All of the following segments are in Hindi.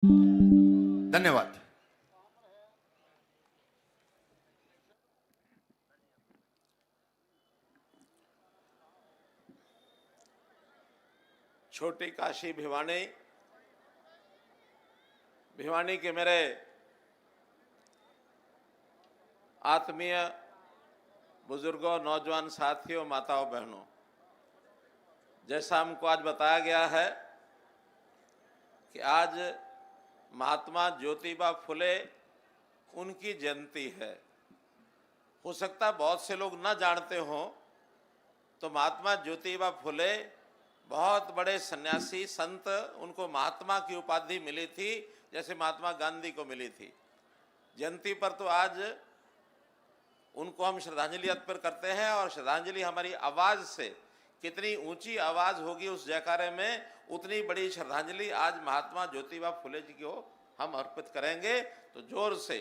धन्यवाद। छोटी काशी भिवानी, भिवानी के मेरे आत्मीय बुजुर्गों, नौजवान साथियों, माताओं, बहनों, जैसा हमको आज बताया गया है कि आज महात्मा ज्योतिबा फुले उनकी जयंती है। हो सकता है बहुत से लोग न जानते हों, तो महात्मा ज्योतिबा फुले बहुत बड़े सन्यासी संत, उनको महात्मा की उपाधि मिली थी, जैसे महात्मा गांधी को मिली थी। जयंती पर तो आज उनको हम श्रद्धांजलि अर्पित करते हैं, और श्रद्धांजलि हमारी आवाज़ से, कितनी ऊंची आवाज़ होगी उस जयकारे में, उतनी बड़ी श्रद्धांजलि आज महात्मा ज्योतिबा फुले जी को हम अर्पित करेंगे। तो जोर से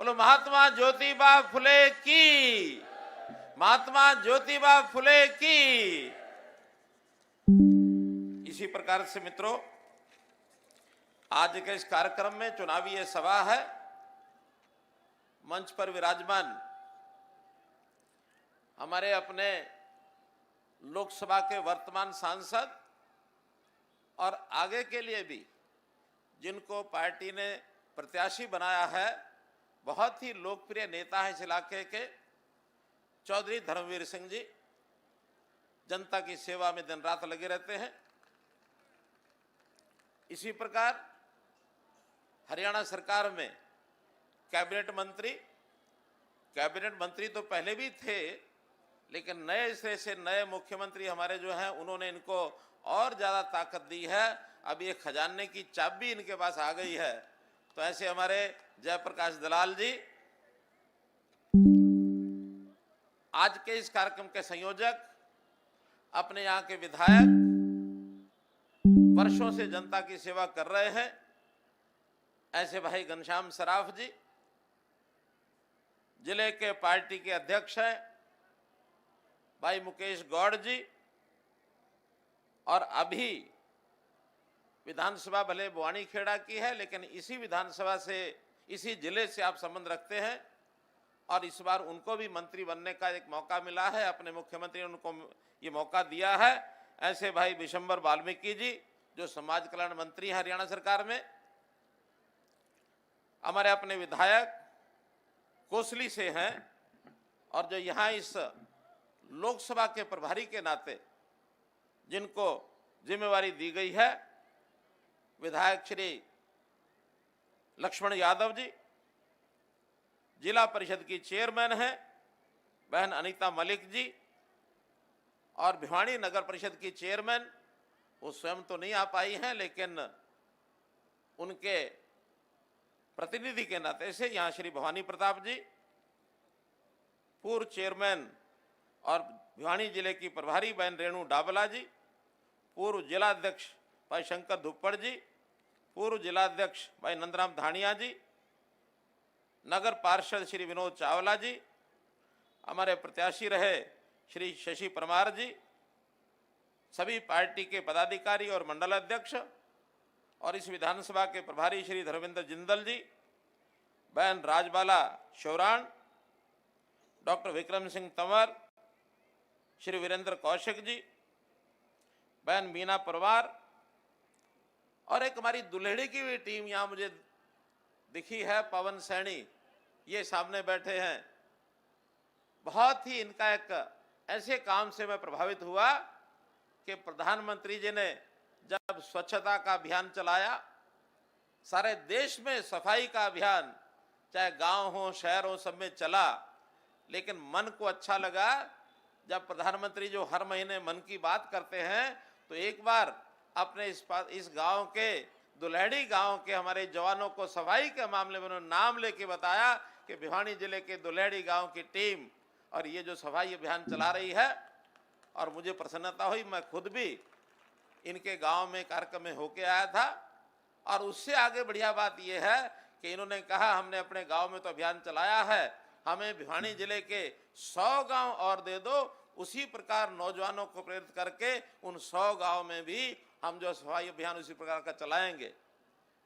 बोलो, महात्मा ज्योतिबा फुले की, महात्मा ज्योतिबा फुले की। इसी प्रकार से मित्रों, आज के इस कार्यक्रम में चुनावी ये सभा है। मंच पर विराजमान हमारे अपने लोकसभा के वर्तमान सांसद और आगे के लिए भी जिनको पार्टी ने प्रत्याशी बनाया है, बहुत ही लोकप्रिय नेता है इस इलाके के, चौधरी धर्मवीर सिंह जी, जनता की सेवा में दिन रात लगे रहते हैं। इसी प्रकार हरियाणा सरकार में कैबिनेट मंत्री तो पहले भी थे, लेकिन नए सिरे से नए मुख्यमंत्री हमारे जो हैं, उन्होंने इनको और ज़्यादा ताकत दी है। अब ये खजाने की चाबी इनके पास आ गई है। तो ऐसे हमारे जयप्रकाश दलाल जी, आज के इस कार्यक्रम के संयोजक, अपने यहाँ के विधायक, वर्षों से जनता की सेवा कर रहे हैं, ऐसे भाई घनश्याम सराफ जी, जिले के पार्टी के अध्यक्ष हैं भाई मुकेश गौड़ जी, और अभी विधानसभा भले बुआनी खेड़ा की है, लेकिन इसी विधानसभा से, इसी जिले से आप संबंध रखते हैं, और इस बार उनको भी मंत्री बनने का एक मौका मिला है। अपने मुख्यमंत्री ने उनको ये मौका दिया है। ऐसे भाई विशंबर वाल्मीकि जी, जो समाज कल्याण मंत्री हैं हरियाणा सरकार में, हमारे अपने विधायक कोसली से हैं, और जो यहाँ इस लोकसभा के प्रभारी के नाते जिनको जिम्मेवारी दी गई है, विधायक श्री लक्ष्मण यादव जी, जिला परिषद की चेयरमैन हैं बहन अनीता मलिक जी, और भिवानी नगर परिषद की चेयरमैन, वो स्वयं तो नहीं आ पाई हैं, लेकिन उनके प्रतिनिधि के नाते से यहाँ श्री भवानी प्रताप जी, पूर्व चेयरमैन और भिवानी जिले की प्रभारी बहन रेणु डाबला जी, पूर्व जिलाध्यक्ष भाई शंकर धुप्पड़ जी, पूर्व जिलाध्यक्ष भाई नंदराम धानिया जी, नगर पार्षद श्री विनोद चावला जी, हमारे प्रत्याशी रहे श्री शशि परमार जी, सभी पार्टी के पदाधिकारी और मंडल अध्यक्ष, और इस विधानसभा के प्रभारी श्री धर्मेंद्र जिंदल जी, बहन राजबाला शौरान, डॉक्टर विक्रम सिंह तंवर, श्री वीरेंद्र कौशिक जी, बहन मीना परमार, और एक हमारी दुल्हेड़ी की भी टीम यहाँ मुझे दिखी है, पवन सैनी, ये सामने बैठे हैं। बहुत ही इनका एक ऐसे काम से मैं प्रभावित हुआ कि प्रधानमंत्री जी ने जब स्वच्छता का अभियान चलाया, सारे देश में सफाई का अभियान, चाहे गांव हो शहर हो, सब में चला, लेकिन मन को अच्छा लगा जब प्रधानमंत्री जो हर महीने मन की बात करते हैं, तो एक बार अपने इस गांव के, दुल्हेड़ी गांव के हमारे जवानों को सफाई के मामले में उन्होंने नाम लेके बताया कि भिवानी जिले के दुल्हेड़ी गांव की टीम और ये जो सफाई अभियान चला रही है, और मुझे प्रसन्नता हुई। मैं खुद भी इनके गांव में कार्यक्रम में होके आया था, और उससे आगे बढ़िया बात यह है कि इन्होंने कहा हमने अपने गांव में तो अभियान चलाया है, हमें भिवानी जिले के 100 गांव और दे दो। उसी प्रकार नौजवानों को प्रेरित करके उन 100 गांव में भी हम जो सफाई अभियान उसी प्रकार का चलाएंगे।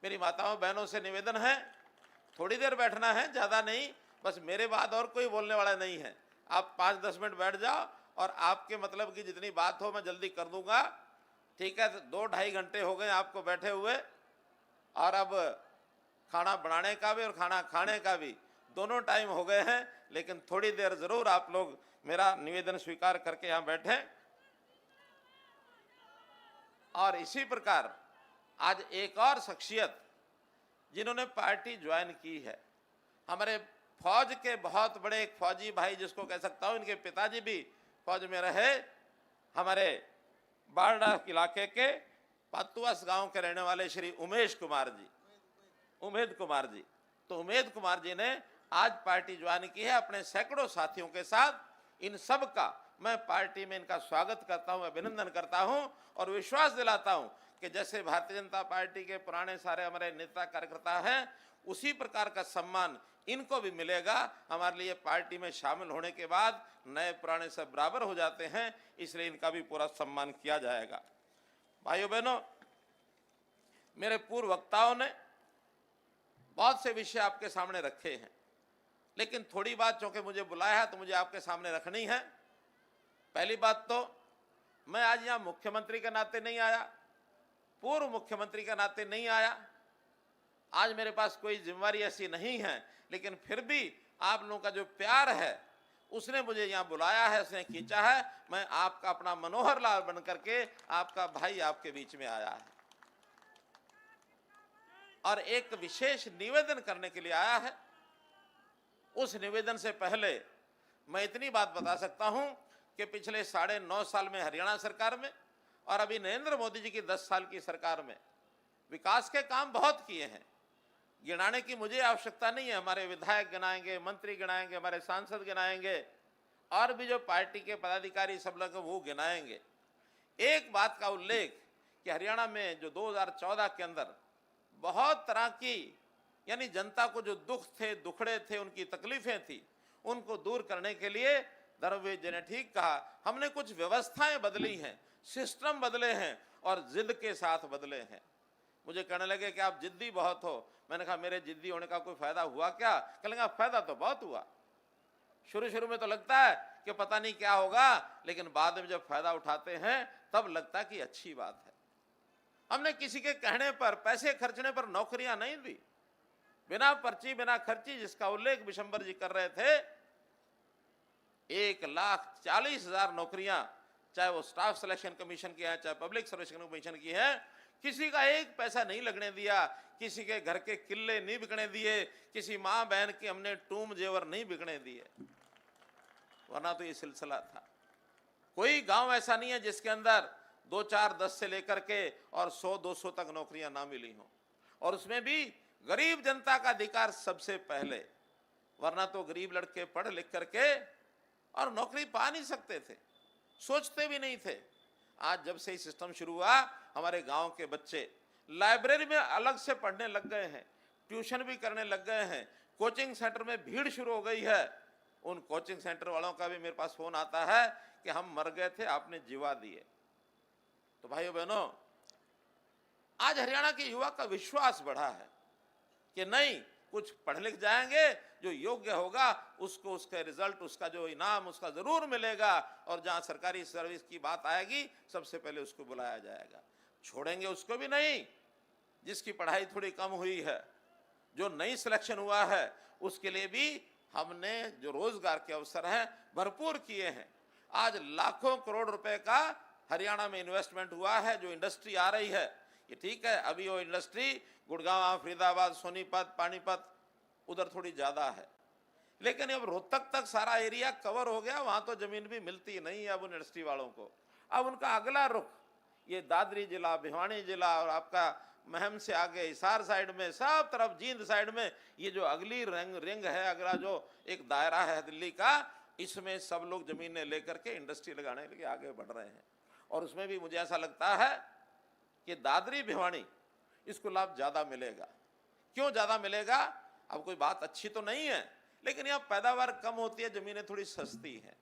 मेरी माताओं बहनों से निवेदन है, थोड़ी देर बैठना है, ज़्यादा नहीं, बस मेरे बाद और कोई बोलने वाला नहीं है। आप 5-10 मिनट बैठ जाओ और आपके मतलब की जितनी बात हो मैं जल्दी कर दूंगा, ठीक है। 2-2.5 घंटे हो गए आपको बैठे हुए, और अब खाना बनाने का भी और खाना खाने का भी दोनों टाइम हो गए हैं, लेकिन थोड़ी देर जरूर आप लोग मेरा निवेदन स्वीकार करके यहाँ बैठें। और इसी प्रकार आज एक और शख्सियत जिन्होंने पार्टी ज्वाइन की है, हमारे फौज के बहुत बड़े एक फौजी भाई जिसको कह सकता हूं, इनके पिताजी भी फौज में रहे, हमारे बारडा इलाके के पातुआस गांव के रहने वाले श्री उमेद कुमार जी। तो उमेद कुमार जी ने आज पार्टी ज्वाइन की है अपने सैकड़ों साथियों के साथ। इन सब का मैं पार्टी में इनका स्वागत करता हूं, अभिनंदन करता हूं और विश्वास दिलाता हूं कि जैसे भारतीय जनता पार्टी के पुराने सारे हमारे नेता कार्यकर्ता हैं, उसी प्रकार का सम्मान इनको भी मिलेगा। हमारे लिए पार्टी में शामिल होने के बाद नए पुराने सब बराबर हो जाते हैं, इसलिए इनका भी पूरा सम्मान किया जाएगा। भाइयों बहनों, मेरे पूर्व वक्ताओं ने बहुत से विषय आपके सामने रखे हैं, लेकिन थोड़ी बात चूंकि मुझे बुलाया है तो मुझे आपके सामने रखनी है। पहली बात तो मैं आज यहाँ मुख्यमंत्री के नाते नहीं आया, पूर्व मुख्यमंत्री के नाते नहीं आया, आज मेरे पास कोई जिम्मेवारी ऐसी नहीं है, लेकिन फिर भी आप लोगों का जो प्यार है उसने मुझे यहाँ बुलाया है, उसने खींचा है। मैं आपका अपना मनोहर लाल बन करके आपका भाई आपके बीच में आया है और एक विशेष निवेदन करने के लिए आया है। उस निवेदन से पहले मैं इतनी बात बता सकता हूं कि पिछले 9.5 साल में हरियाणा सरकार में और अभी नरेंद्र मोदी जी की 10 साल की सरकार में विकास के काम बहुत किए हैं। गिनाने की मुझे आवश्यकता नहीं है, हमारे विधायक गिनाएंगे, मंत्री गिनाएंगे, हमारे सांसद गिनाएंगे और भी जो पार्टी के पदाधिकारी सब लोग वो गिनाएंगे। एक बात का उल्लेख कि हरियाणा में जो 2014 के अंदर बहुत तरह की यानी जनता को जो दुख थे, दुखड़े थे, उनकी तकलीफें थी, उनको दूर करने के लिए धर्मवीर जी ने ठीक कहा, हमने कुछ व्यवस्थाएं बदली हैं, सिस्टम बदले हैं और जिद के साथ बदले हैं। मुझे कहने लगे कि आप जिद्दी बहुत हो। मैंने कहा मेरे जिद्दी होने का कोई फायदा हुआ क्या? कहने फायदा तो बहुत हुआ। शुरू में तो लगता है कि पता नहीं क्या होगा, लेकिन बाद में जब फायदा उठाते हैं तब लगता है कि अच्छी बात है। हमने किसी के कहने पर, पैसे खर्चने पर नौकरियां नहीं दी, बिना पर्ची बिना खर्ची, जिसका उल्लेख बिशंबर जी कर रहे थे। 1,40,000 नौकरियां, चाहे वो स्टाफ सिलेक्शन कमीशन की है, चाहे पब्लिक सर्विस कमीशन की है, किसी का एक पैसा नहीं लगने दिया, किसी के घर के किले नहीं बिकने दिए, किसी मां बहन के हमने टूम जेवर नहीं बिकने दिए, वरना तो ये सिलसिला था। कोई गांव ऐसा नहीं है जिसके अंदर 2, 4, 10 से लेकर के और 100, 200 तक नौकरियां ना मिली हों, और उसमें भी गरीब जनता का अधिकार सबसे पहले, वरना तो गरीब लड़के पढ़ लिख करके और नौकरी पा नहीं सकते थे, सोचते भी नहीं थे। आज जब से सिस्टम शुरू हुआ, हमारे गांव के बच्चे लाइब्रेरी में अलग से पढ़ने लग गए हैं, ट्यूशन भी करने लग गए हैं, कोचिंग सेंटर में भीड़ शुरू हो गई है। उन कोचिंग सेंटर वालों का भी मेरे पास फोन आता है कि हम मर गए थे, आपने जीवा दिए। तो भाइयों बहनों, आज हरियाणा के युवा का विश्वास बढ़ा है कि नहीं, कुछ पढ़ लिख जाएंगे, जो योग्य होगा उसको उसका रिजल्ट, उसका जो इनाम, उसका जरूर मिलेगा, और जहां सरकारी सर्विस की बात आएगी सबसे पहले उसको बुलाया जाएगा। छोड़ेंगे उसको भी नहीं जिसकी पढ़ाई थोड़ी कम हुई है, जो नई सिलेक्शन हुआ है उसके लिए भी हमने जो रोजगार के अवसर हैं भरपूर किए हैं। आज लाखों करोड़ रुपए का हरियाणा में इन्वेस्टमेंट हुआ है, जो इंडस्ट्री आ रही है। ये ठीक है, अभी वो इंडस्ट्री गुड़गांव, फरीदाबाद, सोनीपत, पानीपत उधर थोड़ी ज्यादा है, लेकिन अब रोहतक तक सारा एरिया कवर हो गया, वहां तो जमीन भी मिलती नहीं है अब उन इंडस्ट्री वालों को। अब उनका अगला रुख ये दादरी जिला, भिवानी जिला और आपका महम से आगे हिसार साइड में, सब तरफ जींद साइड में, ये जो अगली रिंग है, अगला जो एक दायरा है दिल्ली का, इसमें सब लोग जमीनें लेकर के इंडस्ट्री लगाने के लिए आगे बढ़ रहे हैं। और उसमें भी मुझे ऐसा लगता है कि दादरी भिवानी इसको लाभ ज्यादा मिलेगा। क्यों ज्यादा मिलेगा? अब कोई बात अच्छी तो नहीं है, लेकिन यहाँ पैदावार कम होती है, जमीनें थोड़ी सस्ती हैं,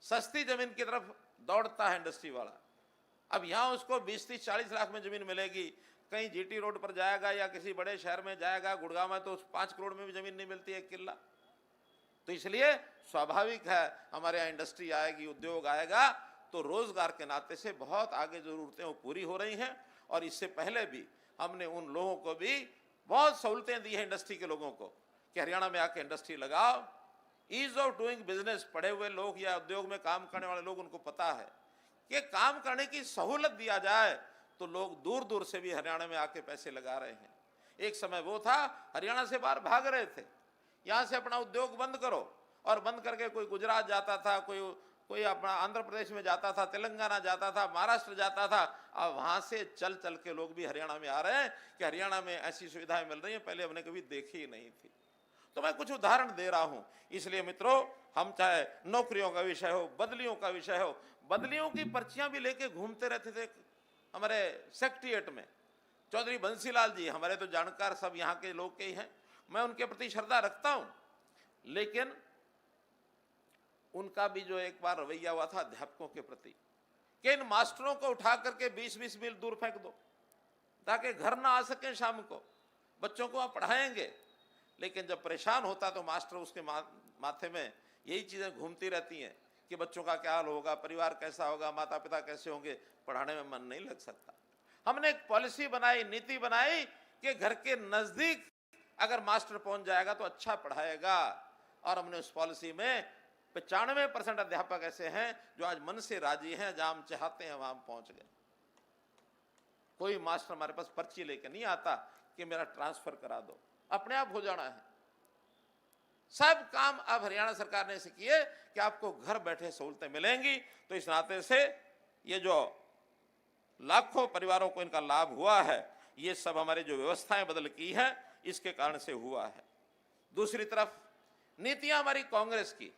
सस्ती जमीन की तरफ दौड़ता है इंडस्ट्री वाला। अब यहाँ उसको 20, 30, 40 लाख में जमीन मिलेगी, कहीं जीटी रोड पर जाएगा या किसी बड़े शहर में जाएगा, गुड़गांव में तो 5 करोड़ में भी जमीन नहीं मिलती है 1 किल्ला। तो इसलिए स्वाभाविक है हमारे यहाँ इंडस्ट्री आएगी, उद्योग आएगा, तो रोजगार के नाते से बहुत आगे जरूरतें वो पूरी हो रही हैं। और इससे पहले भी हमने उन लोगों को भी बहुत सहूलतें दी हैं, इंडस्ट्री के लोगों को, कि हरियाणा में आके इंडस्ट्री लगाओ। ईज ऑफ डूइंग बिजनेस, पढ़े हुए लोग या उद्योग में काम करने वाले लोग, उनको पता है कि काम करने की सहूलत दिया जाए तो लोग दूर दूर से भी हरियाणा में आके पैसे लगा रहे हैं। एक समय वो था हरियाणा से बाहर भाग रहे थे, यहाँ से अपना उद्योग बंद करो, और बंद करके कोई गुजरात जाता था, कोई अपना आंध्र प्रदेश में जाता था, तेलंगाना जाता था, महाराष्ट्र जाता था। अब वहां से चल चल के लोग भी हरियाणा में आ रहे हैं कि हरियाणा में ऐसी सुविधाएं मिल रही हैं, पहले हमने कभी देखी ही नहीं थी। तो मैं कुछ उदाहरण दे रहा हूं। इसलिए मित्रों, हम चाहे नौकरियों का विषय हो, बदलियों का विषय हो, बदलियों की पर्चियां भी लेके घूमते रहते थे हमारे सेक्रेटेरिएट में। चौधरी बंसीलाल जी हमारे तो जानकार सब यहाँ के लोग के ही हैं, मैं उनके प्रति श्रद्धा रखता हूं, लेकिन उनका भी जो एक बार रवैया हुआ था अध्यापकों के प्रति कि इन मास्टरों को उठा करके 20-20 मील दूर फेंक दो ताकि घर ना आ सके, शाम को बच्चों को आप पढ़ाएंगे। लेकिन जब परेशान होता तो मास्टर उसके माथे में यही चीजें घूमती रहती हैं कि बच्चों का क्या हाल होगा, परिवार कैसा होगा, माता पिता कैसे होंगे, पढ़ाने में मन नहीं लग सकता। हमने एक पॉलिसी बनाई, नीति बनाई कि घर के नजदीक अगर मास्टर पहुंच जाएगा तो अच्छा पढ़ाएगा। और हमने उस पॉलिसी में 95% अध्यापक ऐसे हैं जो आज मन से राजी हैं, जहां हम चाहते हैं वहां पहुंच गए। कोई मास्टर हमारे पास पर्ची लेके नहीं आता कि मेरा ट्रांसफर करा दो, अपने आप हो जाना है। सब काम अब हरियाणा सरकार ने ऐसे किए कि आपको घर बैठे सहूलतें मिलेंगी। तो इस नाते से ये जो लाखों परिवारों को इनका लाभ हुआ है, ये सब हमारे जो व्यवस्थाएं बदल की हैं इसके कारण से हुआ है। दूसरी तरफ नीतियां हमारी कांग्रेस की,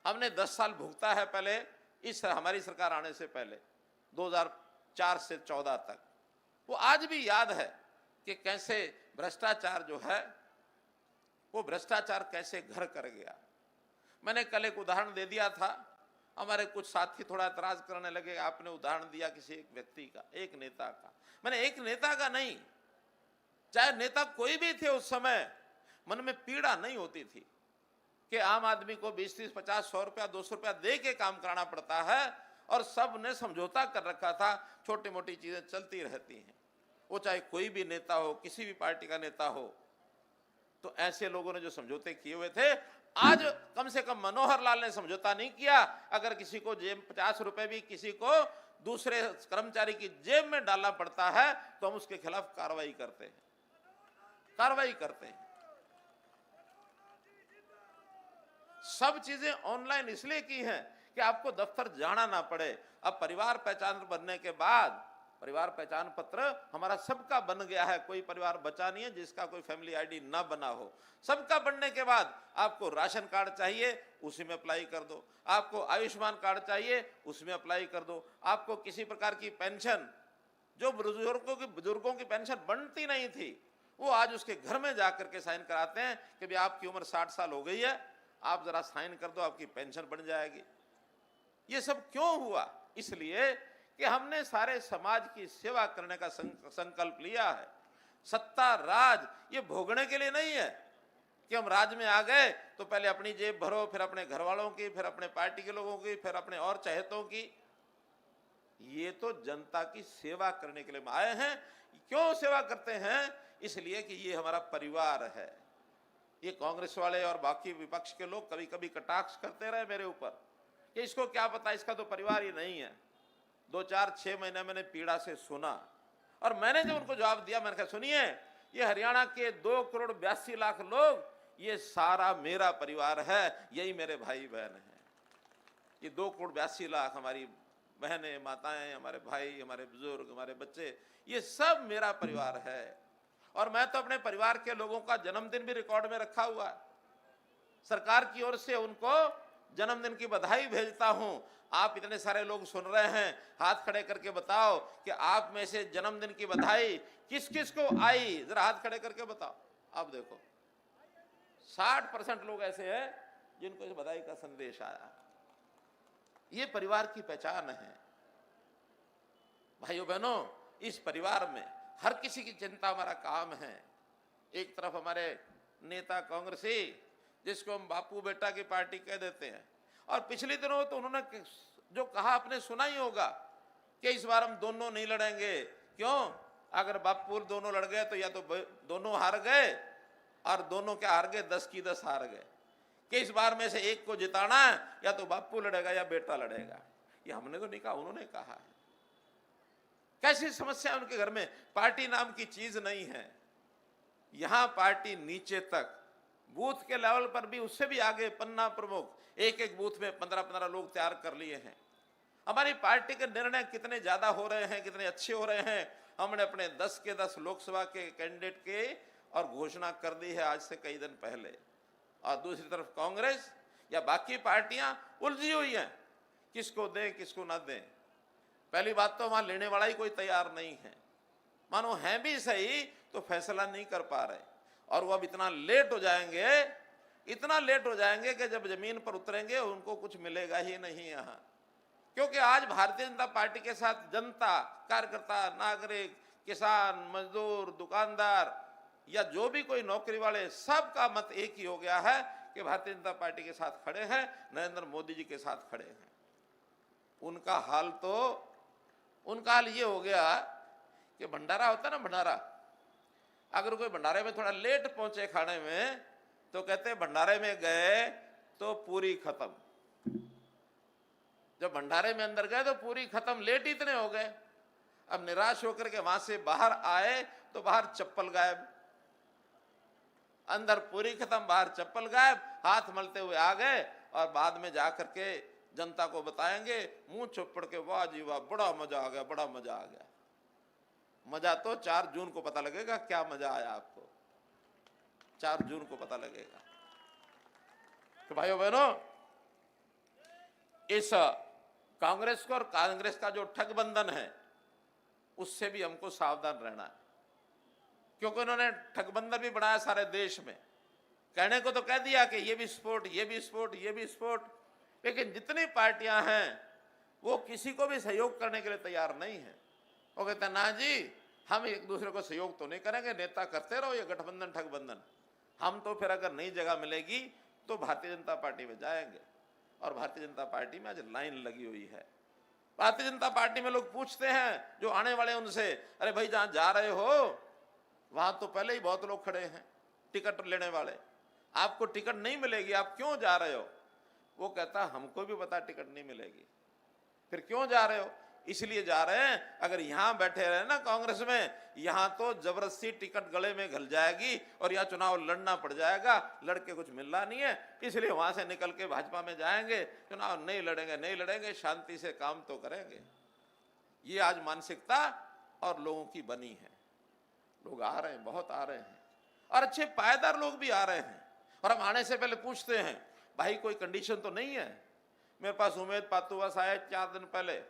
हमने 10 साल भुगता है पहले, इस हमारी सरकार आने से पहले 2004 से 14 तक। वो आज भी याद है कि कैसे भ्रष्टाचार जो है वो भ्रष्टाचार कैसे घर कर गया। मैंने कल एक उदाहरण दे दिया था, हमारे कुछ साथी थोड़ा एतराज करने लगे, आपने उदाहरण दिया किसी एक व्यक्ति का, एक नेता का। मैंने एक नेता का नहीं, चाहे नेता कोई भी थे, उस समय मन में पीड़ा नहीं होती थी कि आम आदमी को 20-30, 50, 100 रुपया, 200 रुपया दे के काम कराना पड़ता है, और सब ने समझौता कर रखा था, छोटी मोटी चीजें चलती रहती हैं। वो चाहे कोई भी नेता हो, किसी भी पार्टी का नेता हो। तो ऐसे लोगों ने जो समझौते किए हुए थे, आज कम से कम मनोहर लाल ने समझौता नहीं किया। अगर किसी को जेब 50 रुपए भी किसी को दूसरे कर्मचारी की जेब में डालना पड़ता है तो हम उसके खिलाफ कार्रवाई करते हैं, सब चीजें ऑनलाइन इसलिए की हैं कि आपको दफ्तर जाना ना पड़े। अब परिवार पहचान बनने के बाद परिवार पहचान पत्र हमारा सबका बन गया है, कोई परिवार बचा नहीं है जिसका कोई फैमिली आईडी ना बना हो। सबका बनने के बाद आपको राशन कार्ड चाहिए, उसी में अप्लाई कर दो। आपको आयुष्मान कार्ड चाहिए, उसमें अप्लाई कर दो। आपको किसी प्रकार की पेंशन, जो बुजुर्गों की पेंशन बनती नहीं थी, वो आज उसके घर में जाकर के साइन कराते हैं कि भाई आपकी उम्र 60 साल हो गई है, आप जरा साइन कर दो, आपकी पेंशन बन जाएगी। ये सब क्यों हुआ? इसलिए कि हमने सारे समाज की सेवा करने का संकल्प लिया है। सत्ता राज ये भोगने के लिए नहीं है कि हम राज में आ गए तो पहले अपनी जेब भरो, फिर अपने घर वालों की, फिर अपने पार्टी के लोगों की, फिर अपने और चहेतों की। ये तो जनता की सेवा करने के लिए आए हैं। क्यों सेवा करते हैं? इसलिए कि ये हमारा परिवार है। ये कांग्रेस वाले और बाकी विपक्ष के लोग कभी कभी कटाक्ष करते रहे मेरे ऊपर कि इसको क्या पता, इसका तो परिवार ही नहीं है। 2-4-6 महीने मैंने पीड़ा से सुना, और मैंने जब उनको जवाब दिया, मैंने कहा सुनिए, ये हरियाणा के 2,82,00,000 लोग, ये सारा मेरा परिवार है, यही मेरे भाई बहन हैं। ये 2,82,00,000 हमारी बहनें, माताएं, हमारे भाई, हमारे बुजुर्ग, हमारे बच्चे, ये सब मेरा परिवार है। और मैं तो अपने परिवार के लोगों का जन्मदिन भी रिकॉर्ड में रखा हुआ है। सरकार की ओर से उनको जन्मदिन की बधाई भेजता हूं। आप इतने सारे लोग सुन रहे हैं, हाथ खड़े करके बताओ कि आप में से जन्मदिन की बधाई किस किस को आई, जरा हाथ खड़े करके बताओ। आप देखो 60% लोग ऐसे हैं जिनको इस बधाई का संदेश आया। ये परिवार की पहचान है। भाइयों बहनों, इस परिवार में हर किसी की चिंता हमारा काम है। एक तरफ हमारे नेता कांग्रेसी, जिसको हम बापू बेटा की पार्टी कह देते हैं, और पिछले दिनों तो उन्होंने जो कहा आपने सुना ही होगा कि इस बार हम दोनों नहीं लड़ेंगे। क्यों? अगर बापू दोनों लड़ गए तो या तो दोनों हार गए, और दोनों क्या हार गए, 10 की 10 हार गए, कि इस बार में से एक को जिताना है, या तो बापू लड़ेगा या बेटा लड़ेगा। ये हमने तो नहीं कहा, उन्होंने कहा है। कैसी समस्या उनके घर में? पार्टी नाम की चीज नहीं है। यहां पार्टी नीचे तक, बूथ के लेवल पर भी, उससे भी आगे पन्ना प्रमुख, एक एक बूथ में 15-15 लोग तैयार कर लिए हैं। हमारी पार्टी के निर्णय कितने ज्यादा हो रहे हैं, कितने अच्छे हो रहे हैं। हमने अपने 10 के 10 लोकसभा के कैंडिडेट के और घोषणा कर दी है आज से कई दिन पहले। और दूसरी तरफ कांग्रेस या बाकी पार्टियां उलझी हुई हैं, किसको दें किसको ना दें। पहली बात तो वहां लेने वाला ही कोई तैयार नहीं है। मानो है भी सही तो फैसला नहीं कर पा रहे, और वो अब इतना लेट हो जाएंगे, इतना लेट हो जाएंगे कि जब जमीन पर उतरेंगे उनको कुछ मिलेगा ही नहीं यहाँ। क्योंकि आज भारतीय जनता पार्टी के साथ जनता, कार्यकर्ता, नागरिक, किसान, मजदूर, दुकानदार या जो भी कोई नौकरी वाले, सबका मत एक ही हो गया है कि भारतीय जनता पार्टी के साथ खड़े हैं, नरेंद्र मोदी जी के साथ खड़े हैं। उनका हाल ये हो गया कि भंडारा होता है ना, भंडारा, अगर कोई भंडारे में थोड़ा लेट पहुंचे खाने में तो कहते भंडारे में गए तो पूरी खत्म। जब भंडारे में अंदर गए तो पूरी खत्म, लेट इतने हो गए। अब निराश होकर के वहां से बाहर आए तो बाहर चप्पल गायब, अंदर पूरी खत्म, बाहर चप्पल गायब, हाथ मलते हुए आ गए, और बाद में जाकर के जनता को बताएंगे मुंह चौपड़ के, वाह जी वाह, बड़ा मजा आ गया, बड़ा मजा आ गया। मजा तो 4 जून को पता लगेगा क्या मजा आया आपको, 4 जून को पता लगेगा। तो भाइयों बहनों, इस कांग्रेस को और कांग्रेस का जो ठगबंधन है उससे भी हमको सावधान रहना है, क्योंकि उन्होंने ठगबंधन भी बढ़ाया सारे देश में। कहने को तो कह दिया कि ये भी स्पोर्ट, ये भी स्पोर्ट, ये भी स्पोर्ट, लेकिन जितनी पार्टियां हैं वो किसी को भी सहयोग करने के लिए तैयार नहीं है। वो कहते हैं ना जी, हम एक दूसरे को सहयोग तो नहीं करेंगे, नेता करते रहो ये गठबंधन ठगबंधन, हम तो फिर अगर नई जगह मिलेगी तो भारतीय जनता पार्टी में जाएंगे। और भारतीय जनता पार्टी में आज लाइन लगी हुई है। भारतीय जनता पार्टी में लोग पूछते हैं जो आने वाले उनसे, अरे भाई जहां जा रहे हो वहां तो पहले ही बहुत लोग खड़े हैं टिकट लेने वाले, आपको टिकट नहीं मिलेगी, आप क्यों जा रहे हो? वो कहता हमको भी पता टिकट नहीं मिलेगी, फिर क्यों जा रहे हो? इसलिए जा रहे हैं, अगर यहां बैठे रहे ना कांग्रेस में, यहां तो जबरदस्ती टिकट गले में घल जाएगी और यहां चुनाव लड़ना पड़ जाएगा, लड़के कुछ मिलना नहीं है, इसलिए वहां से निकल के भाजपा में जाएंगे, चुनाव नहीं लड़ेंगे, शांति से काम तो करेंगे। ये आज मानसिकता और लोगों की बनी है। लोग आ रहे हैं, बहुत आ रहे हैं, और अच्छे पायदार लोग भी आ रहे हैं। और हम आने से पहले पूछते हैं, भाई कोई कंडीशन तो नहीं है? मेरे पास उमेद पातुवास आए 4 दिन पहले,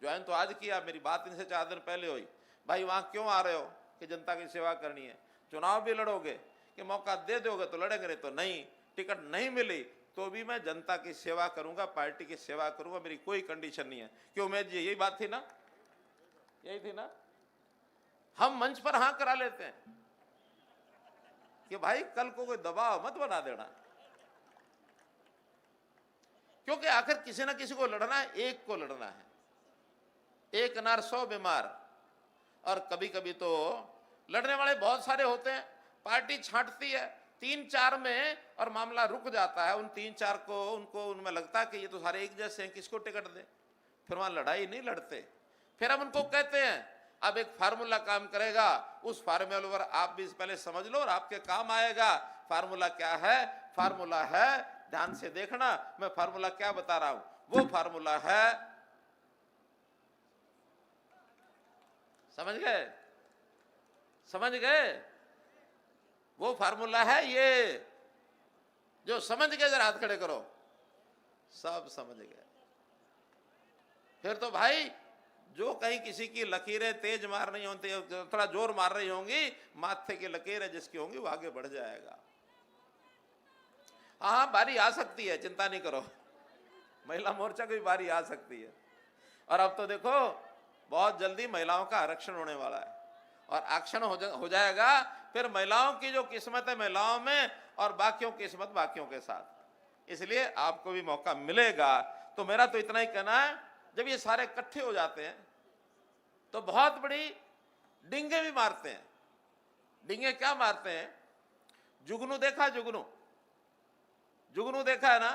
ज्वाइन तो आज किया, मेरी बात इनसे 4 दिन पहले हुई, भाई वहां क्यों आ रहे हो? कि जनता की सेवा करनी है। चुनाव भी लड़ोगे कि मौका दे दोगे तो लड़ेंगे, नहीं तो नहीं। टिकट नहीं मिली तो भी मैं जनता की सेवा करूंगा, पार्टी की सेवा करूंगा, मेरी कोई कंडीशन नहीं है। क्यों उमेद जी, यही बात थी ना, यही थी ना? हम मंच पर हाँ करा लेते हैं कि भाई कल को कोई दबाव मत बना देना, क्योंकि आखिर किसी ना किसी को लड़ना है, एक को लड़ना है। एक अनार 100 बीमार। और कभी कभी तो लड़ने वाले बहुत सारे होते हैं, पार्टी छांटती है 3-4 में और मामला रुक जाता है। उन 3-4 को उनमें लगता है कि ये तो सारे एक जैसे हैं, किसको टिकट दें। फिर वहां लड़ाई नहीं लड़ते। फिर हम उनको कहते हैं अब एक फार्मूला काम करेगा, उस फार्मूले पर आप भी पहले समझ लो और आपके काम आएगा। फार्मूला क्या है? फार्मूला है, ध्यान से देखना, मैं फार्मूला क्या बता रहा हूं। वो फार्मूला है, समझ गए? समझ गए? वो फार्मूला है ये, जो समझ गए जरा हाथ खड़े करो। सब समझ गए। फिर तो भाई जो कहीं किसी की लकीरें तेज मार रही होती, थोड़ा जोर मार रही होंगी, माथे की लकीरें जिसकी होंगी वो आगे बढ़ जाएगा। हाँ, बारी आ सकती है, चिंता नहीं करो, महिला मोर्चा की बारी आ सकती है। और अब तो देखो बहुत जल्दी महिलाओं का आरक्षण होने वाला है, और आरक्षण हो जाएगा, फिर महिलाओं की जो किस्मत है महिलाओं में और बाकियों की किस्मत बाकियों के साथ। इसलिए आपको भी मौका मिलेगा। तो मेरा तो इतना ही कहना है, जब ये सारे इकट्ठे हो जाते हैं तो बहुत बड़ी डिंगे भी मारते हैं। डिंगे क्या मारते हैं? जुगनू देखा? जुगनू, जुगनू देखा है ना?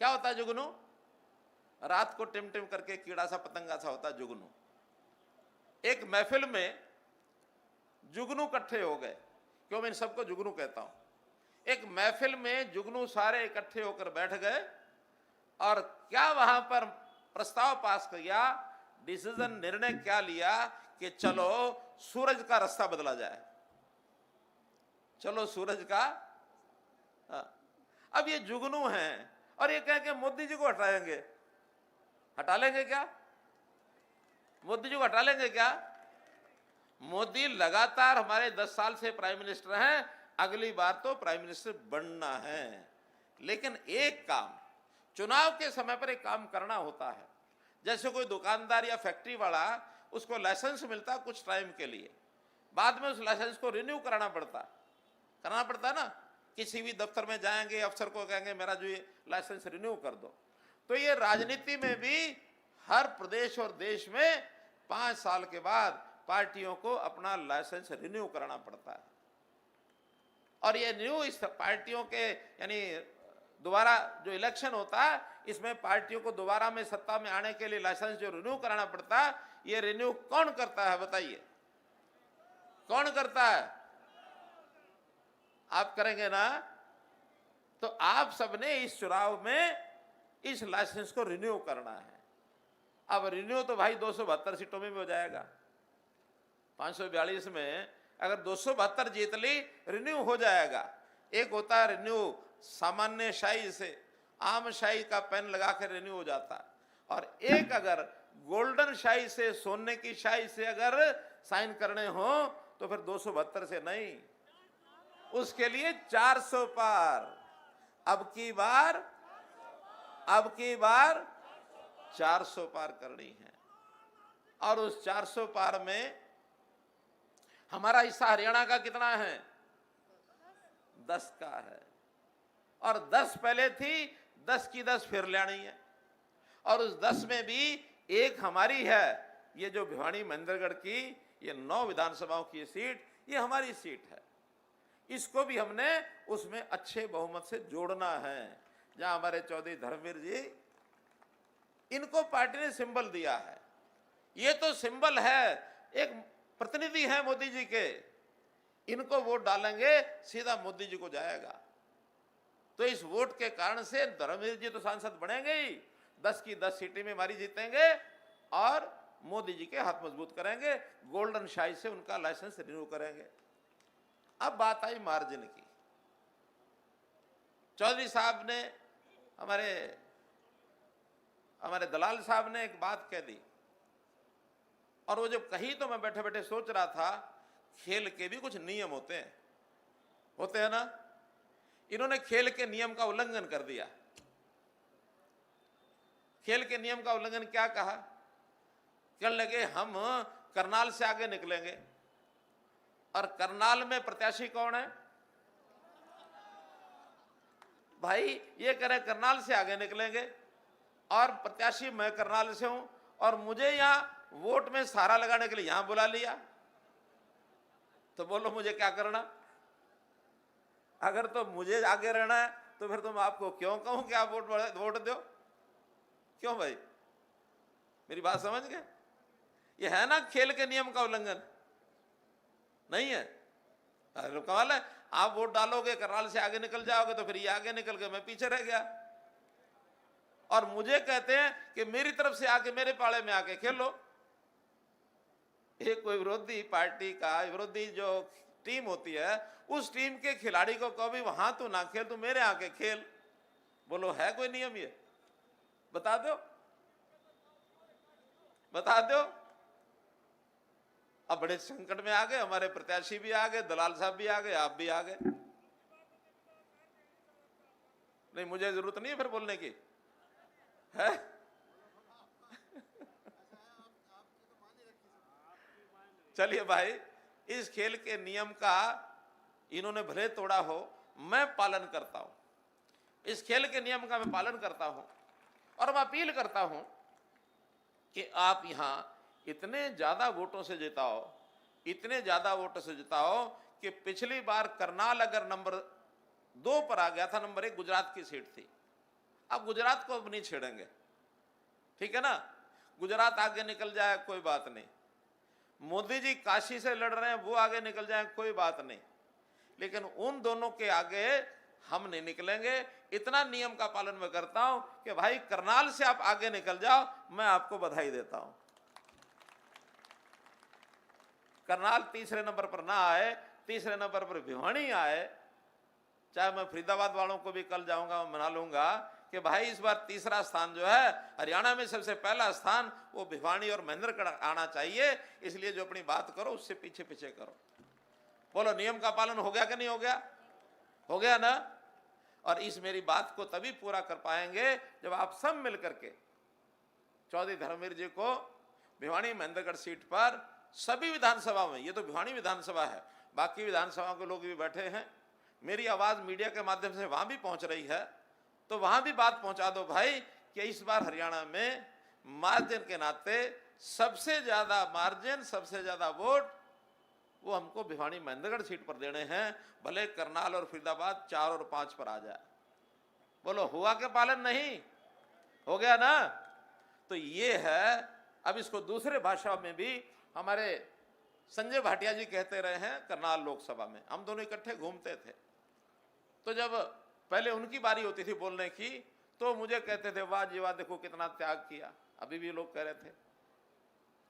क्या होता है जुगनू? रात को टिम टिम करके कीड़ा सा पतंगा सा होता है जुगनू। एक महफिल में जुगनू इकट्ठे हो गए। क्यों मैं इन सबको जुगनू कहता हूं? एक महफिल में जुगनू सारे इकट्ठे होकर बैठ गए और क्या वहां पर प्रस्ताव पास किया, डिसीजन, निर्णय क्या लिया कि चलो सूरज का रास्ता बदला जाए, चलो सूरज का। अब ये जुगनू हैं और ये कह के मोदी जी को हटाएंगे। हटा लेंगे क्या? मोदी जी को हटा लेंगे क्या? मोदी लगातार हमारे 10 साल से प्राइम मिनिस्टर हैं, अगली बार तो प्राइम मिनिस्टर बनना है। लेकिन एक काम, चुनाव के समय पर एक काम करना होता है। जैसे कोई दुकानदार या फैक्ट्री वाला, उसको लाइसेंस मिलता कुछ टाइम के लिए, बाद में उस लाइसेंस को रिन्यू करना पड़ता ना। किसी भी दफ्तर में जाएंगे, अफसर को कहेंगे मेरा जो ये लाइसेंस रिन्यू कर दो। तो ये राजनीति में भी हर प्रदेश और देश में 5 साल के बाद पार्टियों को अपना लाइसेंस रिन्यू कराना पड़ता है। और ये न्यू इस पार्टियों के, यानी दोबारा जो इलेक्शन होता है, इसमें पार्टियों को दोबारा में सत्ता में आने के लिए लाइसेंस जो रिन्यू कराना पड़ता है, ये रिन्यू कौन करता है? बताइए, कौन करता है? आप करेंगे ना? तो आप सबने इस चुनाव में इस लाइसेंस को रिन्यू करना है। अब रिन्यू तो भाई 272 सीटों में भी हो जाएगा। 542 में अगर 272 जीत ली, रिन्यू हो जाएगा। एक होता है रिन्यू सामान्य शाही से, आम शाही का पेन लगा कर रिन्यू हो जाता है, और एक अगर गोल्डन शाही से, सोने की शाही से अगर साइन करने हो तो फिर 272 से नहीं, उसके लिए 400 पार। अब की बार 400 पार करनी है। और उस 400 पार में हमारा हिस्सा हरियाणा का कितना है? 10 का है। और 10 पहले थी, 10 की 10 फिर लानी है। और उस 10 में भी एक हमारी है। ये जो भिवानी महेंद्रगढ़ की ये 9 विधानसभाओं की सीट, ये हमारी सीट है। इसको भी हमने उसमें अच्छे बहुमत से जोड़ना है। जहां हमारे चौधरी धर्मवीर जी, इनको पार्टी ने सिंबल दिया है। ये तो सिंबल है, एक प्रतिनिधि है मोदी जी के, इनको वोट डालेंगे सीधा मोदी जी को जाएगा। तो इस वोट के कारण से धर्मवीर जी तो सांसद बनेंगे ही, 10 की 10 सीटें में हमारी जीतेंगे और मोदी जी के हाथ मजबूत करेंगे, गोल्डन शाही से उनका लाइसेंस रिन्यू करेंगे। अब बात आई मार्जिन की। चौधरी साहब ने, हमारे दलाल साहब ने एक बात कह दी, और वो जब कही तो मैं बैठे बैठे सोच रहा था, खेल के भी कुछ नियम होते हैं ना। इन्होंने खेल के नियम का उल्लंघन कर दिया। खेल के नियम का उल्लंघन क्या कहा? कहने लगे हम करनाल से आगे निकलेंगे, और करनाल में प्रत्याशी कौन है भाई? ये कह रहे करनाल से आगे निकलेंगे और प्रत्याशी मैं करनाल से हूं, और मुझे यहां वोट में सहारा लगाने के लिए यहां बुला लिया। तो बोलो मुझे क्या करना? अगर तो मुझे आगे रहना है तो फिर तुम आपको क्यों कहूं कि आप वोट दो? क्यों भाई? मेरी बात समझ गए? ये है ना खेल के नियम का उल्लंघन? नहीं है? अरे कमाल है, आप वोट डालोगे, करनाल से आगे निकल जाओगे, तो फिर ये आगे निकल गए, मैं पीछे रह गया। और मुझे कहते हैं कि मेरी तरफ से आके मेरे पाले में आके खेलो। एक कोई विरोधी पार्टी का, विरोधी जो टीम होती है, उस टीम के खिलाड़ी को कभी वहां तो ना खेल, तो मेरे आके खेल। बोलो है कोई नियम? ये बता दो, बता दो। अब बड़े संकट में आ गए, हमारे प्रत्याशी भी आ गए, दलाल साहब भी आ गए, आप भी आ गए। नहीं, मुझे जरूरत नहीं है फिर बोलने की, है? चलिए भाई, इस खेल के नियम का इन्होंने भले तोड़ा हो, मैं पालन करता हूं। इस खेल के नियम का मैं पालन करता हूं और मैं अपील करता हूं कि आप यहां इतने ज्यादा वोटों से जिताओ, इतने ज्यादा वोटों से जिताओ कि पिछली बार करनाल अगर नंबर 2 पर आ गया था, नंबर 1 गुजरात की सीट थी, अब गुजरात को अब नहीं छेड़ेंगे, ठीक है ना। गुजरात आगे निकल जाए कोई बात नहीं, मोदी जी काशी से लड़ रहे हैं वो आगे निकल जाए कोई बात नहीं, लेकिन उन दोनों के आगे हम नहीं निकलेंगे। इतना नियम का पालन मैं करता हूं कि भाई करनाल से आप आगे निकल जाओ, मैं आपको बधाई देता हूं। करनाल तीसरे नंबर पर ना आए, तीसरे नंबर पर भिवानी आए, चाहे मैं फरीदाबाद वालों को भी कल जाऊंगा मना लूंगा कि भाई इस बार तीसरा स्थान जो है हरियाणा में सबसे पहला स्थान वो भिवानी और महेंद्रगढ़ आना चाहिए। इसलिए जो अपनी बात करो उससे पीछे पीछे करो। बोलो नियम का पालन हो गया कि नहीं हो गया? हो गया ना। और इस मेरी बात को तभी पूरा कर पाएंगे जब आप सब मिलकर के चौधरी धर्मवीर जी को भिवानी महेंद्रगढ़ सीट पर सभी विधानसभा में, ये तो भिवानी विधानसभा है, बाकी विधानसभा के लोग भी बैठे हैं, मेरी आवाज मीडिया के माध्यम से वहां भी पहुंच रही है, तो वहां भी बात पहुंचा दो भाई कि इस बार हरियाणा में मार्जिन के नाते सबसे ज्यादा मार्जिन, सबसे ज्यादा वोट वो हमको भिवानी महेंद्रगढ़ सीट पर देने हैं, भले करनाल और फरीदाबाद 4 और 5 पर आ जाए। बोलो हुआ के पालन? नहीं हो गया ना। तो ये है। अब इसको दूसरे भाषा में भी हमारे संजय भाटिया जी कहते रहे हैं करनाल लोकसभा में, हम दोनों इकट्ठे घूमते थे, तो जब पहले उनकी बारी होती थी बोलने की तो मुझे कहते थे वाह जी वाह, देखो कितना त्याग किया। अभी भी लोग कह रहे थे,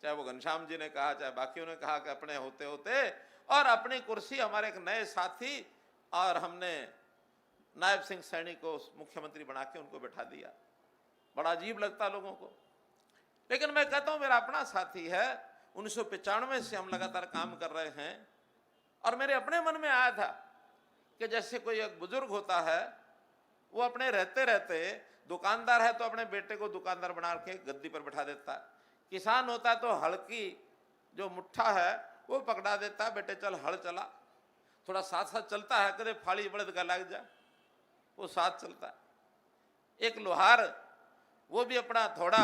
चाहे वो घनश्याम जी ने कहा चाहे बाकियों ने कहा कि अपने होते होते और अपनी कुर्सी हमारे एक नए साथी और हमने नायब सिंह सैनी को मुख्यमंत्री बना के उनको बैठा दिया। बड़ा अजीब लगता लोगों को, लेकिन मैं कहता हूं मेरा अपना साथी है, 1995 से हम लगातार काम कर रहे हैं और मेरे अपने मन में आया था कि जैसे कोई एक बुजुर्ग होता है, वो अपने रहते रहते दुकानदार है तो अपने बेटे को दुकानदार बना के गद्दी पर बैठा देता है, किसान होता है तो हल की जो मुट्ठा है वो पकड़ा देता है, बेटे चल हल चला, थोड़ा साथ साथ चलता है, कदे फाड़ी बड़द का लग जाए वो साथ चलता है। एक लोहार वो भी अपना थोड़ा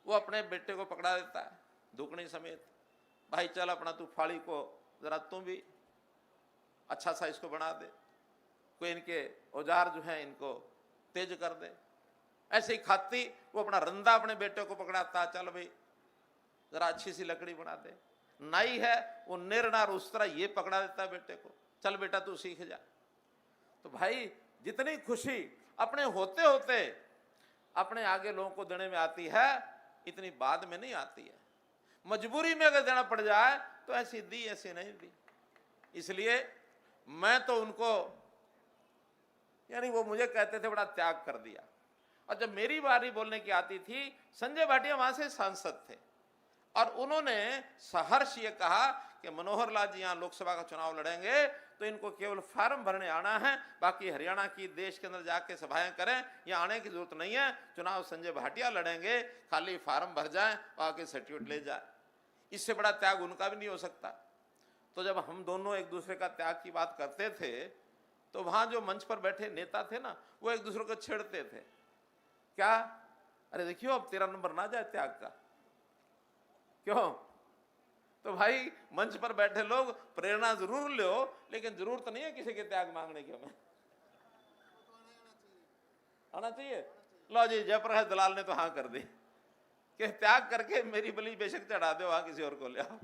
वो अपने बेटे को पकड़ा देता है दुकनी समेत, भाई चल अपना तू फाड़ी को जरा तू भी अच्छा सा इसको बना दे, कोई इनके औजार जो हैं इनको तेज कर दे। ऐसे ही खाती वो अपना रंदा अपने बेटे को पकड़ाता, चल भाई जरा अच्छी सी लकड़ी बना दे। नाई है वो नेरनार उस तरह ये पकड़ा देता है बेटे को, चल बेटा तू सीख जा। तो भाई जितनी खुशी अपने होते होते अपने आगे लोगों को देने में आती है, इतनी बाद में नहीं आती है। मजबूरी में अगर देना पड़ जाए तो ऐसी दी ऐसी नहीं दी। इसलिए मैं तो उनको, यानी वो मुझे कहते थे बड़ा त्याग कर दिया, और जब मेरी बारी बोलने की आती थी, संजय भाटिया वहां से सांसद थे और उन्होंने सहर्ष ये कहा कि मनोहर लाल जी यहाँ लोकसभा का चुनाव लड़ेंगे तो इनको केवल फार्म भरने आना है, बाकी हरियाणा की देश के अंदर जाके सभाएं करें, यहाँ आने की जरूरत नहीं है, चुनाव संजय भाटिया लड़ेंगे, खाली फार्म भर जाएं और आके सर्टिफिकेट ले जाए। इससे बड़ा त्याग उनका भी नहीं हो सकता। तो जब हम दोनों एक दूसरे का त्याग की बात करते थे तो वहां जो मंच पर बैठे नेता थे ना, वो एक दूसरे को छेड़ते थे, क्या अरे देखियो अब तेरा नंबर ना जाए त्याग का, क्यों? तो भाई मंच पर बैठे लोग प्रेरणा जरूर लो, लेकिन जरूरत नहीं है किसी के त्याग मांगने की। हमें आना चाहिए। लो जी, जयप्रकाश दलाल ने तो हाँ कर दी कि त्याग करके मेरी बलि बेशक चढ़ा दो, वहां किसी और को ले आओ।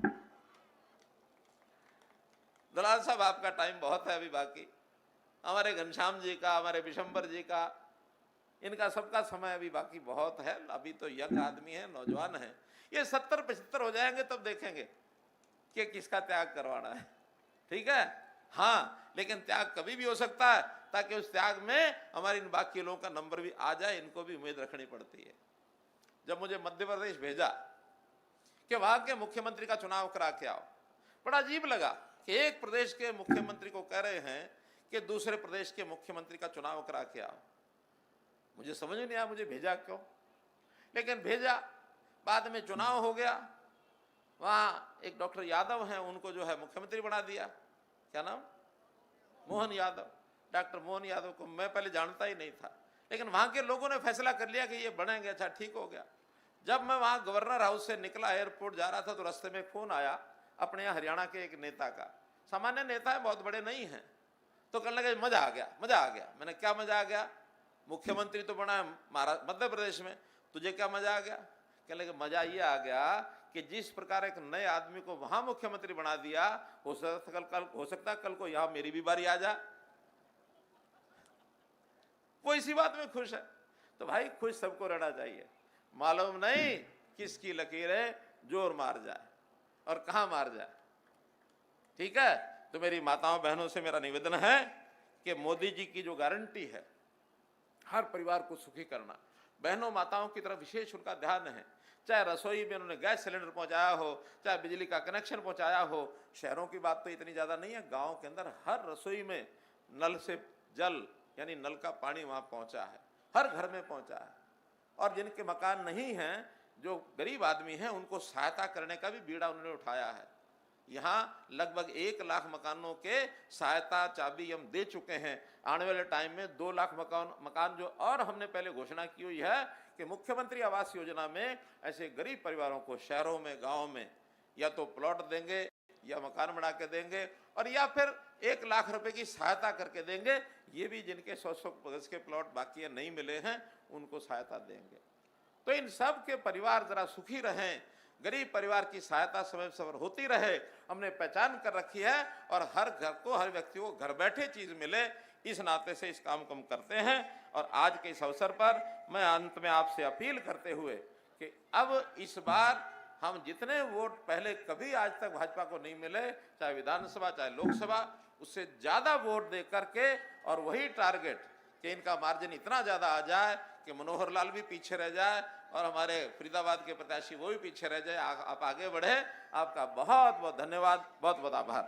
दलाल साहब आपका टाइम बहुत है अभी बाकी, हमारे घनश्याम जी का, हमारे विशंबर जी का, इनका सबका समय अभी बाकी बहुत है। अभी तो यंग आदमी है, नौजवान है, ये 70-75 हो जाएंगे तब देखेंगे कि किसका त्याग करवाना है। ठीक है, हाँ, लेकिन त्याग कभी भी हो सकता है, ताकि उस त्याग में हमारे इन बाकी लोगों का नंबर भी आ जाए, इनको भी उम्मीद रखनी पड़ती है। जब मुझे मध्य प्रदेश भेजा कि वहां के मुख्यमंत्री का चुनाव करा के आओ, बड़ा अजीब लगा कि एक प्रदेश के मुख्यमंत्री को कह रहे हैं कि दूसरे प्रदेश के मुख्यमंत्री का चुनाव करा के आओ। मुझे समझ नहीं आया मुझे भेजा क्यों, लेकिन भेजा। बाद में चुनाव हो गया वहाँ एक डॉक्टर यादव हैं, उनको जो है मुख्यमंत्री बना दिया। क्या नाम? मोहन यादव। डॉक्टर मोहन यादव को मैं पहले जानता ही नहीं था, लेकिन वहाँ के लोगों ने फैसला कर लिया कि ये बनेंगे। अच्छा, ठीक हो गया। जब मैं वहाँ गवर्नर हाउस से निकला, एयरपोर्ट जा रहा था, तो रास्ते में फ़ोन आया अपने यहाँ हरियाणा के एक नेता का। सामान्य नेता है, बहुत बड़े नहीं हैं। तो कहने लगे मज़ा आ गया, मज़ा आ गया। मैंने क्या मज़ा आ गया? मुख्यमंत्री तो बना है मध्य प्रदेश में, तुझे क्या मज़ा आ गया? कहने लगे मज़ा ये आ गया कि जिस प्रकार एक नए आदमी को वहाँ मुख्यमंत्री बना दिया, हो सकता कल को यहाँ मेरी भी बारी आ जा। वो इसी बात में खुश है। तो भाई खुश सबको रहना चाहिए। मालूम नहीं किसकी लकीरें जोर मार जाए और कहां मार जाए। ठीक है, तो मेरी माताओं बहनों से मेरा निवेदन है कि मोदी जी की जो गारंटी है हर परिवार को सुखी करना, बहनों माताओं की तरफ विशेष उनका ध्यान है। चाहे रसोई में उन्होंने गैस सिलेंडर पहुंचाया हो, चाहे बिजली का कनेक्शन पहुंचाया हो। शहरों की बात तो इतनी ज़्यादा नहीं है, गाँव के अंदर हर रसोई में नल से जल यानी नल का पानी वहाँ पहुँचा है, हर घर में पहुँचा है। और जिनके मकान नहीं हैं, जो गरीब आदमी हैं, उनको सहायता करने का भी बीड़ा उन्होंने उठाया है। यहाँ लगभग 1 लाख मकानों के सहायता चाबी हम दे चुके हैं। आने वाले टाइम में 2 लाख मकान जो और हमने पहले घोषणा की हुई है कि मुख्यमंत्री आवास योजना में ऐसे गरीब परिवारों को शहरों में, गाँव में या तो प्लॉट देंगे या मकान बना के देंगे, और या फिर 1 लाख रुपए की सहायता करके देंगे। ये भी जिनके 100-100 गज के प्लॉट बाकी है, नहीं मिले हैं, उनको सहायता देंगे। तो इन सब के परिवार जरा सुखी रहें, गरीब परिवार की सहायता समय समय होती रहे, हमने पहचान कर रखी है। और हर घर को, हर व्यक्ति को घर बैठे चीज मिले, इस नाते से इस काम को हम करते हैं। और आज के इस अवसर पर मैं अंत में आपसे अपील करते हुए कि अब इस बार हम जितने वोट पहले कभी आज तक भाजपा को नहीं मिले, चाहे विधानसभा चाहे लोकसभा, उससे ज्यादा वोट दे करके, और वही टारगेट कि इनका मार्जिन इतना ज्यादा आ जाए कि मनोहर लाल भी पीछे रह जाए और हमारे फरीदाबाद के प्रत्याशी वो भी पीछे रह जाए, आप आगे बढ़े। आपका बहुत बहुत धन्यवाद, बहुत बहुत आभार।